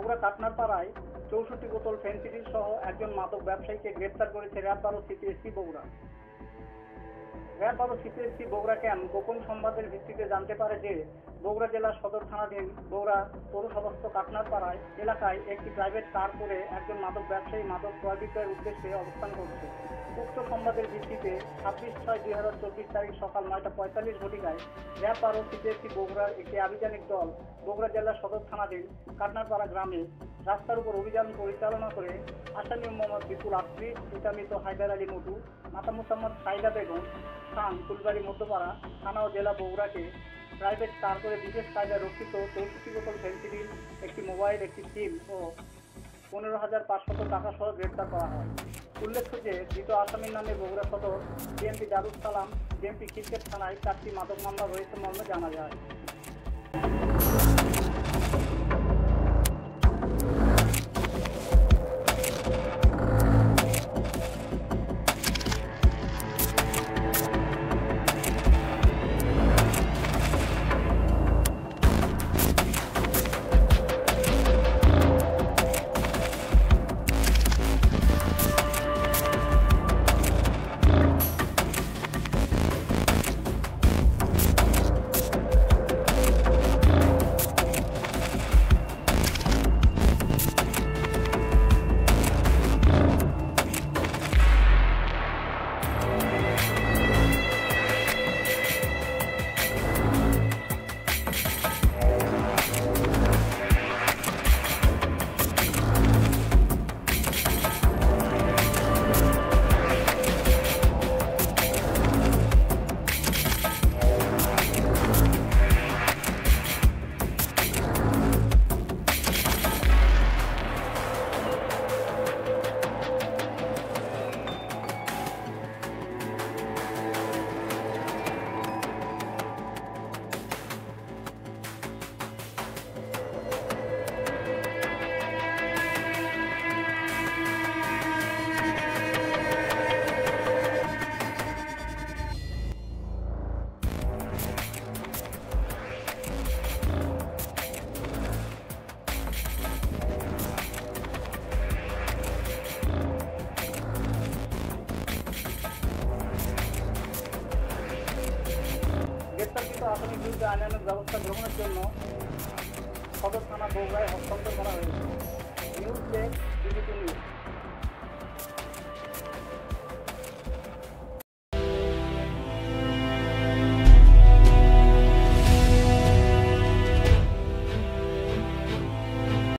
বগুড়া কাটনারপাড়ায় ৬৪ বোতল ফেনসিডিল সহ একজন মাদক ব্যবসায়ীকে গ্রেপ্তার করেছে RAB ১২ CPSC Bogura. RAB ১২ CPSC Bogura camp গোপন সংবাদের ভিত্তিতে জানতে পারে যে বগুড়া জেলা সদর থানাধীন বগুড়া পৌরসভাস্থ কাটনারপাড়ায় এলাকায় একটি প্রাইভেট কার করে একজন মাদক ব্যবসায়ী মাদক ক্রয় বিক্রয়ের উদ্দেশ্যে অবস্থান করছে। উক্ত সংবাদের ভিত্তিতে ২৬/৬/২০২৪ তারিখ সকাল ৯টা ৪৫ ঘটিকায় র্যাব ১২ সিপিএসসি বগুড়ার একটি আভিযানিক দল বগুড়া জেলা সদর থানাধীন কাটনারপাড়া গ্রামে রাস্তার উপর অভিযান পরিচালনা করে আসামি মোহাম্মদ বিপুল আফ্রিদ, পিতামিত হায়দার আলী মধু, মাতা মোসাম্মদ সাইদা বেগম, স্থান ফুলবাড়ি মধ্যপাড়া, থানা ও জেলা বগুড়াকে প্রাইভেট কার করে বিশেষ কায়দায় রক্ষিত ৬৪ বোতল ফেনসিডিল, একটি মোবাইল, একটি সিম ও ১৫,৫০০ টাকা সহ গ্রেপ্তার করা হয়। উল্লেখ্য যে ধৃত আসামির নামে বগুড়া সদর বিএমপি দারুস সালাম বিএমপি খিলক্ষেত থানায় ৪টি মাদক মামলা রয়েছে মর্মে জানা যায়। গ্রেপ্তারকৃত আসামির বিরুদ্ধে আইনানুগ ব্যবস্থা গ্রহণের জন্য সদর থানা বগুড়ায় হস্তান্তর করা হয়েছে।